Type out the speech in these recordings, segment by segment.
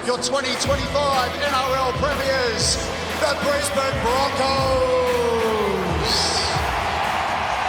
your 2025 NRL premiers, the Brisbane Broncos.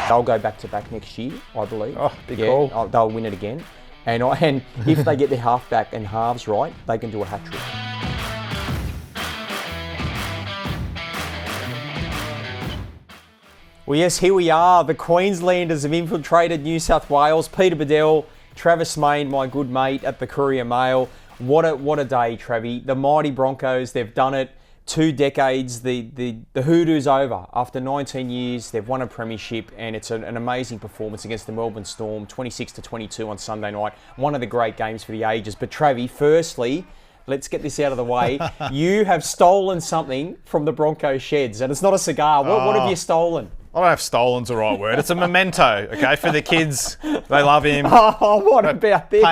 They'll go back-to-back next year, I believe. Oh, big call. They'll win it again. And if they get their halfback and halves right, they can do a hat-trick. Well, yes, here we are. The Queenslanders have infiltrated New South Wales. Peter Badel, Travis Meyn, my good mate at the Courier Mail. What a day, Travie. The mighty Broncos, they've done it. 2 decades. The hoodoo's over. After 19 years, they've won a premiership, and it's an amazing performance against the Melbourne Storm, 26-22 on Sunday night. One of the great games for the ages. But Travie, firstly, let's get this out of the way. You have stolen something from the Broncos sheds, and it's not a cigar. What have you stolen? I don't know if stolen's the right word. It's a memento, okay, for the kids. They love him. Oh, what about this?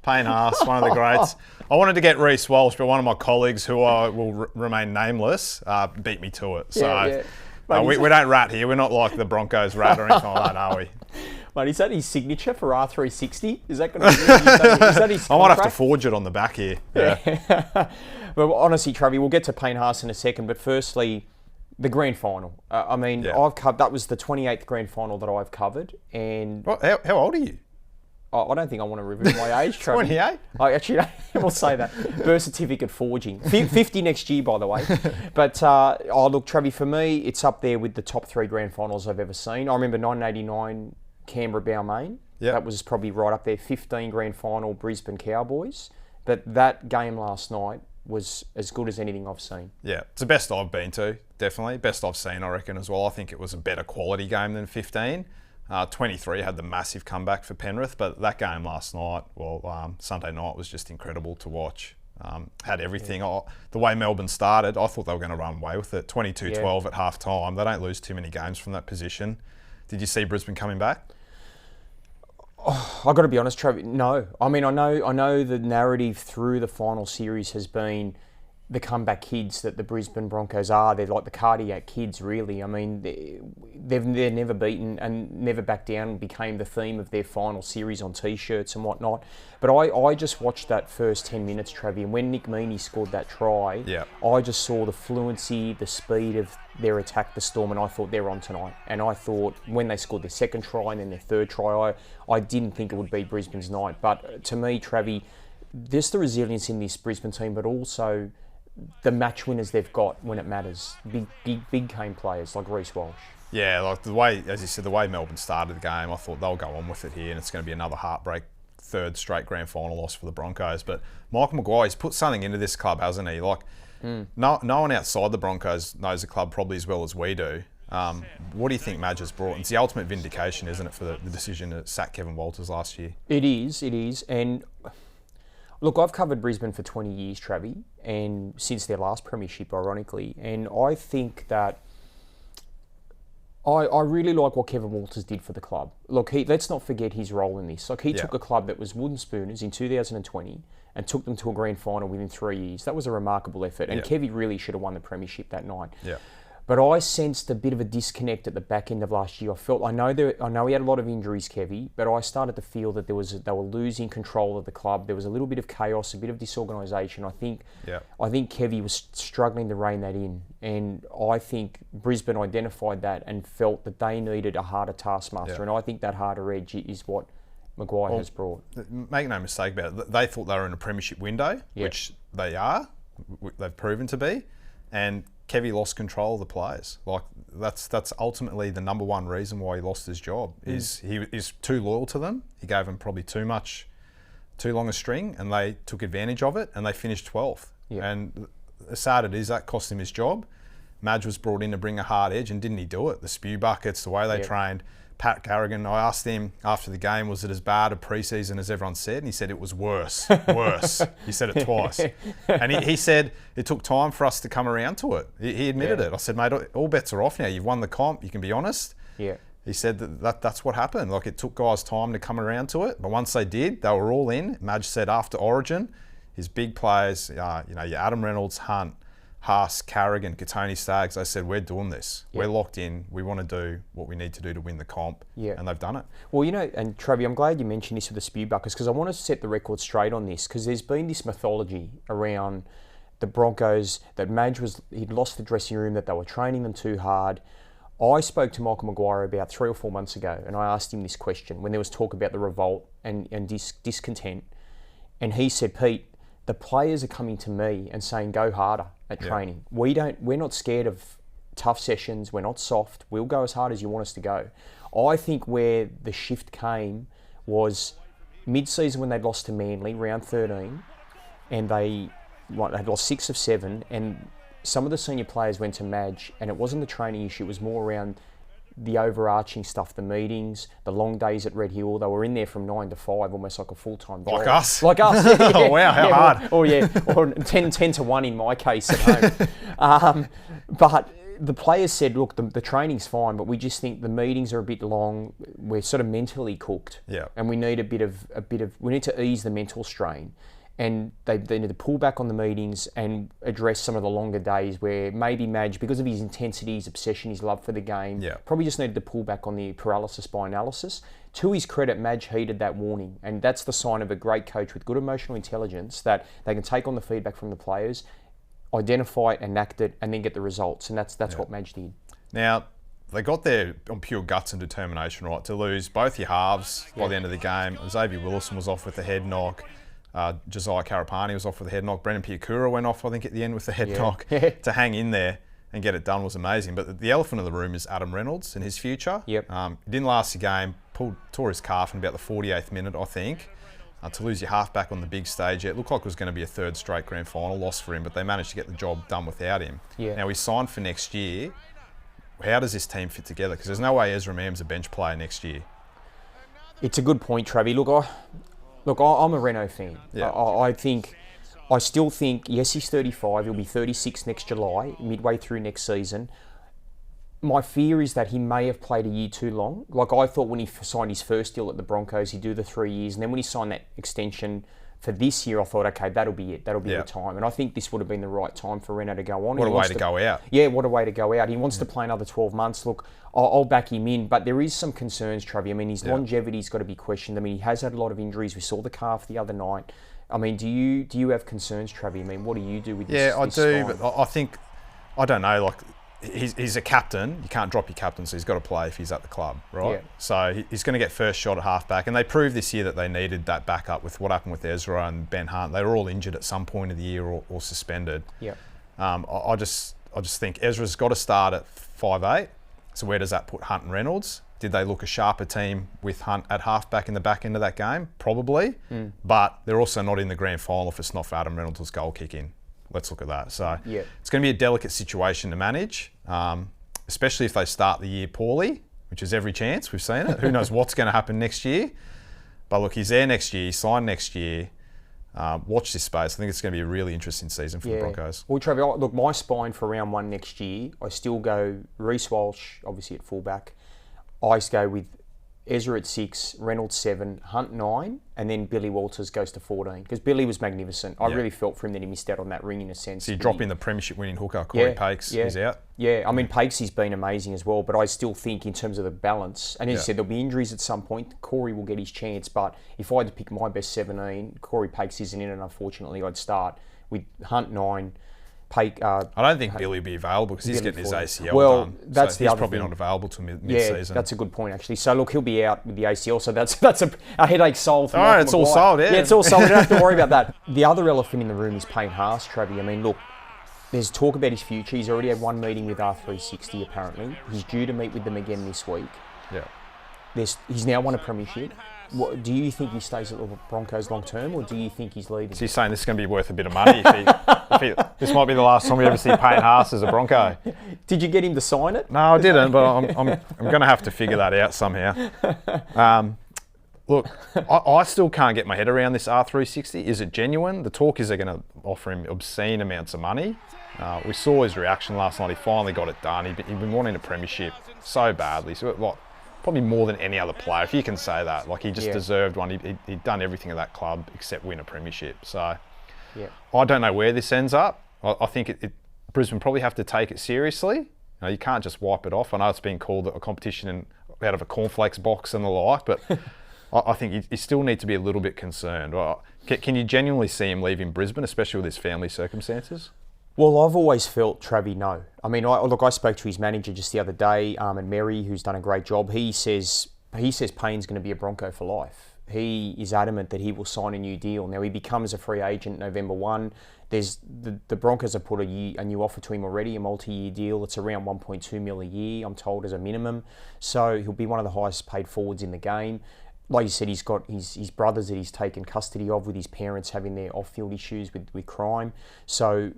Payne Haas, one of the greats. I wanted to get Reece Walsh, but one of my colleagues, who I will remain nameless, beat me to it. So we don't rat here. We're not like the Broncos rat or anything like that, are we? Mate, is that his signature for R360? Is that going to be is that his contract? I might have to forge it on the back here. Yeah. But honestly, Travie, we'll get to Payne Haas in a second. But firstly, the grand final. I've covered. That was the 28th grand final that I've covered. And how old are you? I don't think I want to reveal my age, Travie. 28? Actually, we'll say that. Birth certificate forging. 50 next year, by the way. But, look, Travie, for me, it's up there with the top 3 grand finals I've ever seen. I remember 1989 Canberra Balmain. Yep. That was probably right up there. 15 grand final Brisbane Cowboys. But that game last night was as good as anything I've seen. Yeah, it's the best I've been to, definitely. Best I've seen, I reckon, as well. I think it was a better quality game than 15. 23 had the massive comeback for Penrith, but that game last night, Sunday night, was just incredible to watch. Had everything. The way Melbourne started, I thought they were going to run away with it. 22-12 at half time. They don't lose too many games from that position. Did you see Brisbane coming back? I've got to be honest, Trevor. No, I mean I know the narrative through the final series has been the comeback kids that the Brisbane Broncos are. They're like the cardiac kids, really. I mean, they're never beaten and never back down. Became the theme of their final series on T-shirts and whatnot. But I just watched that first 10 minutes, Travis, and when Nick Meyn scored that try, I just saw the fluency, the speed of their attack, the Storm, and I thought they're on tonight. And I thought when they scored their second try and then their third try, I didn't think it would be Brisbane's night. But to me, Travis, there's the resilience in this Brisbane team, but also the match winners they've got when it matters. Big game players like Reece Walsh. Yeah, like the way, as you said, the way Melbourne started the game, I thought they'll go on with it here, and it's going to be another heartbreak, 3rd straight grand final loss for the Broncos. But Michael Maguire's put something into this club, hasn't he? Like, no one outside the Broncos knows the club probably as well as we do. What do you think Madge has brought? It's the ultimate vindication, isn't it, for the decision to sack Kevin Walters last year? It is. And look, I've covered Brisbane for 20 years, Travis, and since their last premiership, ironically. And I think that I really like what Kevin Walters did for the club. Look, let's not forget his role in this. Like, he took a club that was wooden spooners in 2020 and took them to a grand final within 3 years. That was a remarkable effort. And Kevy really should have won the premiership that night. Yeah. But I sensed a bit of a disconnect at the back end of last year. I know he had a lot of injuries, Kevy, but I started to feel that they were losing control of the club. There was a little bit of chaos, a bit of disorganisation. I think Kevy was struggling to rein that in, and I think Brisbane identified that and felt that they needed a harder taskmaster, and I think that harder edge is what Maguire has brought. Make no mistake about it. They thought they were in a premiership window, which they are. They've proven to be, and Kevy lost control of the players. Like, that's ultimately the number one reason why he lost his job. Is he is too loyal to them. He gave them probably too long a string, and they took advantage of it, and they finished 12th. And as sad it is, that cost him his job. Madge was brought in to bring a hard edge, and didn't he do it? The spew buckets, the way they trained. Pat Carrigan, I asked him after the game, was it as bad a pre-season as everyone said? And he said it was worse. He said it twice. And he said it took time for us to come around to it. He admitted it. I said, mate, all bets are off now. You've won the comp. You can be honest. Yeah. He said that's what happened. Like, it took guys time to come around to it. But once they did, they were all in. Madge said after Origin, his big players, your Adam Reynolds, Hunt, Haas, Carrigan, Katoni Staggs, they said, we're doing this. We're locked in. We want to do what we need to do to win the comp. And they've done it. Well, you know, and Travi, I'm glad you mentioned this with the spew buckets because I want to set the record straight on this because there's been this mythology around the Broncos that Madge he'd lost the dressing room, that they were training them too hard. I spoke to Michael Maguire about 3 or 4 months ago and I asked him this question when there was talk about the revolt and discontent. And he said, Pete, the players are coming to me and saying, go harder at training. We're not scared of tough sessions. We're not soft. We'll go as hard as you want us to go. I think where the shift came was mid-season when they'd lost to Manly, round 13, and they'd lost 6 of 7, and some of the senior players went to Madge, and it wasn't the training issue, it was more around the overarching stuff, the meetings, the long days at Red Hill. They were in there from 9 to 5, almost like a full-time job. Like us? Like us, yeah. Oh, wow, how hard. Or 10 to 1 in my case at home. But the players said, look, the training's fine, but we just think the meetings are a bit long. We're sort of mentally cooked. Yeah. And we need we need to ease the mental strain. And they need to pull back on the meetings and address some of the longer days where maybe Madge, because of his intensity, his obsession, his love for the game, probably just needed to pull back on the paralysis by analysis. To his credit, Madge heeded that warning. And that's the sign of a great coach with good emotional intelligence, that they can take on the feedback from the players, identify it, enact it, and then get the results. And that's what Madge did. Now, they got there on pure guts and determination, right? To lose both your halves by the end of the game. Xavier Willison was off with a head knock. Josiah Karapani was off with a head knock. Brendan Piakura went off, I think, at the end with the head knock. To hang in there and get it done was amazing. But the elephant in the room is Adam Reynolds and his future. He didn't last the game, tore his calf in about the 48th minute, I think. To lose your halfback on the big stage, it looked like it was going to be a third straight grand final loss for him, but they managed to get the job done without him. Now, he's signed for next year. How does this team fit together? Because there's no way Ezra Mam's a bench player next year. It's a good point, Travi. Look, I'm a Renault fan. I still think, yes, he's 35. He'll be 36 next July, midway through next season. My fear is that he may have played a year too long. Like, I thought when he signed his first deal at the Broncos, he'd do the 3 years. And then when he signed that extension for this year, I thought, okay, that'll be it. That'll be the time. And I think this would have been the right time for Renault to go on. What a way to go out. Yeah, what a way to go out. He wants to play another 12 months. Look, I'll back him in. But there is some concerns, Travi. I mean, his longevity's got to be questioned. I mean, he has had a lot of injuries. We saw the calf the other night. I mean, do you have concerns, Travi? I mean, what do you do with this? Yeah, I do. spine? But I think, I don't know, like, he's a captain. You can't drop your captain, so he's got to play if he's at the club, right? So he's going to get first shot at halfback. And they proved this year that they needed that backup with what happened with Ezra and Ben Hunt. They were all injured at some point of the year or suspended. I just think Ezra's got to start at 5'8". So where does that put Hunt and Reynolds? Did they look a sharper team with Hunt at halfback in the back end of that game? Probably. But they're also not in the grand final if it's not for Adam Reynolds' goal kick in. Let's look at that. So it's going to be a delicate situation to manage, especially if they start the year poorly, which is every chance. We've seen it. Who knows what's going to happen next year? But look, he's there next year. He's signed next year. Watch this space. I think it's going to be a really interesting season for the Broncos. Well, Trevor, look, my spine for round 1 next year, I still go Reece Walsh, obviously at fullback. I go with Ezra at 6, Reynolds 7, Hunt 9, and then Billy Walters goes to 14. Because Billy was magnificent. I really felt for him that he missed out on that ring in a sense. So you drop in the premiership winning hooker, Corey Pakes, is out. Yeah, I mean, Pakesy's been amazing as well, but I still think in terms of the balance, and as you said, there'll be injuries at some point. Corey will get his chance, but if I had to pick my best 17, Corey Pakes isn't in it, and unfortunately I'd start with Hunt 9, Pake. I don't think Billy will be available because he's getting his ACL done. That's so the he's probably thing. not available till mid-season. Yeah, that's a good point actually. So look, he'll be out with the ACL, so that's a headache solved. For all right, it's all solved. Yeah, it's all solved. We don't have to worry about that. The other elephant in the room is Payne Haas, Travi. I mean, look, there's talk about his future. He's already had one meeting with R360 apparently. He's due to meet with them again this week. Yeah. He's now won a premiership. Do you think he stays at the Broncos long term, or do you think he's leaving? So he's saying this is going to be worth a bit of money. This might be the last time we ever see Payne Haas as a Bronco. Did you get him to sign it? No, I didn't, but I'm going to have to figure that out somehow. Look, I still can't get my head around this R360. Is it genuine? The talk is they're going to offer him obscene amounts of money. We saw his reaction last night. He finally got it done. He'd been wanting a premiership so badly. So probably more than any other player, if you can say that. Like, he just deserved one. He'd done everything at that club except win a premiership. So I don't know where this ends up. I think Brisbane probably have to take it seriously. You can't just wipe it off. I know it's been called a competition out of a cornflakes box and the like, but I think you still need to be a little bit concerned. Can you genuinely see him leaving Brisbane, especially with his family circumstances? Well, I've always felt, Travie, no. I mean, I spoke to his manager just the other day, and Mary, who's done a great job. He says Payne's going to be a Bronco for life. He is adamant that he will sign a new deal. Now, he becomes a free agent November 1. There's the Broncos have put a new offer to him already, a multi-year deal. It's around 1.2 mil a year, I'm told, as a minimum. So he'll be one of the highest paid forwards in the game. Like you said, he's got his brothers that he's taken custody of, with his parents having their off-field issues with crime. So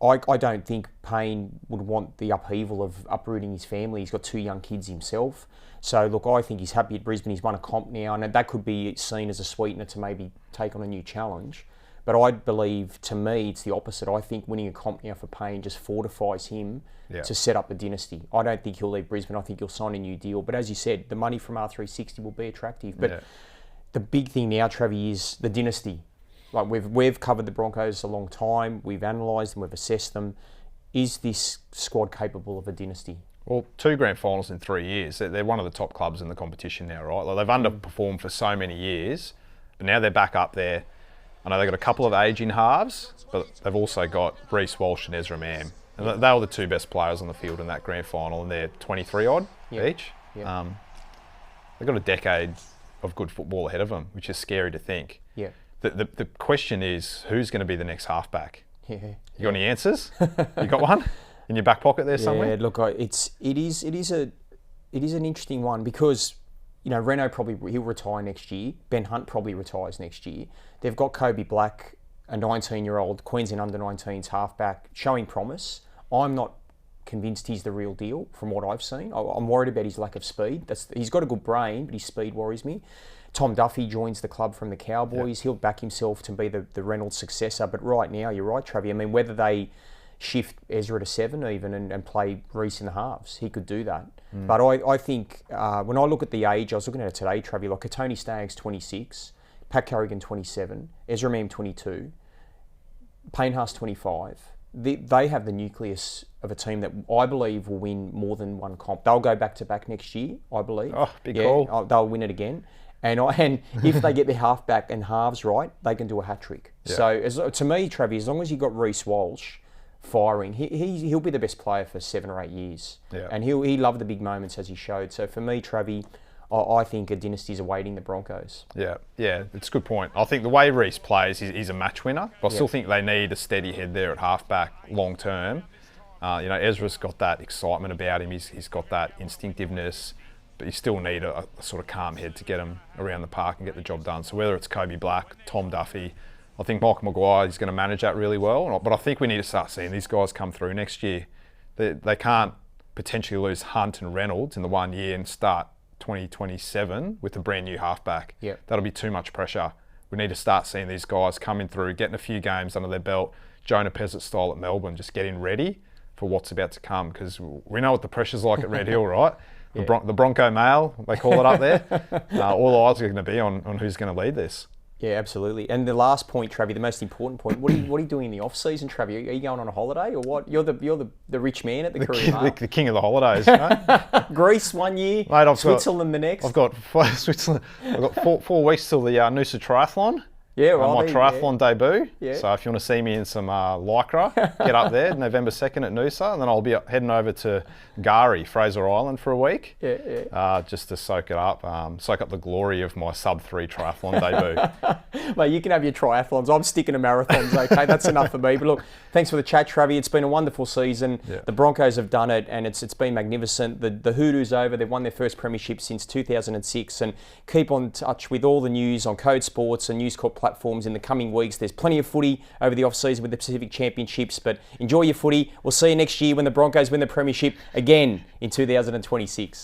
I don't think Payne would want the upheaval of uprooting his family. He's got 2 young kids himself. So, look, I think he's happy at Brisbane. He's won a comp now, and that could be seen as a sweetener to maybe take on a new challenge. But I believe, to me, it's the opposite. I think winning a comp now for Payne just fortifies him to set up the dynasty. I don't think he'll leave Brisbane. I think he'll sign a new deal. But as you said, the money from R360 will be attractive. But the big thing now, Travie, is the dynasty. Like, we've covered the Broncos a long time. We've analysed them. We've assessed them. Is this squad capable of a dynasty? Well, 2 grand finals in 3 years. They're one of the top clubs in the competition now, right? Like, they've underperformed for so many years, but now they're back up there. I know they've got a couple of aging halves, but they've also got Reece Walsh and Ezra Mam. And they were the 2 best players on the field in that grand final, and they're 23-odd each. Yep. They've got a decade of good football ahead of them, which is scary to think. Yeah. The question is, who's going to be the next halfback? Yeah. You got any answers? You got one in your back pocket there somewhere? Yeah, look, it is an interesting one, because Renault he'll retire next year. Ben Hunt probably retires next year. They've got Kobe Black, a 19-year-old Queensland under-19s halfback, showing promise. I'm not convinced he's the real deal from what I've seen. I'm worried about his lack of speed. He's got a good brain, but his speed worries me. Tom Duffy joins the club from the Cowboys. Yep. He'll back himself to be the Reynolds successor. But right now, you're right, Travie. I mean, whether they shift Ezra to 7 even and play Reece in the halves, he could do that. But I think when I look at the age, I was looking at it today, Travie, like Tony Staggs 26, Pat Carrigan 27, Ezra Mam 22, Payne Haas 25. They have the nucleus of a team that I believe will win more than one comp. They'll go back-to-back next year, I believe. Oh, big call. They'll win it again. And if they get their halfback and halves right, they can do a hat-trick. Yeah. So to me, Travie, as long as you've got Reece Walsh firing, he'll be the best player for 7 or 8 years. Yeah. And he loved the big moments, as he showed. So for me, Travie, I think a dynasty is awaiting the Broncos. Yeah, it's a good point. I think the way Reece plays, he's a match winner. But I still think they need a steady head there at halfback long term. Ezra's got that excitement about him. He's got that instinctiveness. But you still need a sort of calm head to get him around the park and get the job done. So whether it's Kobe Black, Tom Duffy, I think Michael Maguire is going to manage that really well. But I think we need to start seeing these guys come through next year. They can't potentially lose Hunt and Reynolds in the 1 year and start 2027 with a brand new halfback. Yep. That'll be too much pressure. We need to start seeing these guys coming through, getting a few games under their belt, Jonah Pezzett style at Melbourne, just getting ready for what's about to come, because we know what the pressure's like at Red Hill, right? The Bronco Mail, they call it up there. All eyes are going to be on who's going to lead this. Yeah, absolutely. And the last point, Travie, the most important point, what are you doing in the off-season, Travie? Are you going on a holiday or what? You're the rich man at the Courier Mail. The king of the holidays, mate. Greece 1 year, mate, Switzerland the next. I've got Switzerland. I've got 4 weeks till the Noosa Triathlon. Yeah, right. My triathlon debut. Yeah. So if you want to see me in some lycra, get up there November 2nd at Noosa, and then I'll be heading over to Gari, Fraser Island, for a week. Just to soak it up, soak up the glory of my sub-3 triathlon debut. Mate, you can have your triathlons. I'm sticking to marathons, okay? That's enough for me. But look, thanks for the chat, Travie. It's been a wonderful season. Yeah. The Broncos have done it, and it's been magnificent. The Hoodoo's over. They've won their first premiership since 2006, and keep on touch with all the news on Code Sports and News Corp platforms in the coming weeks. There's plenty of footy over the off-season with the Pacific Championships, but enjoy your footy. We'll see you next year when the Broncos win the premiership again in 2026.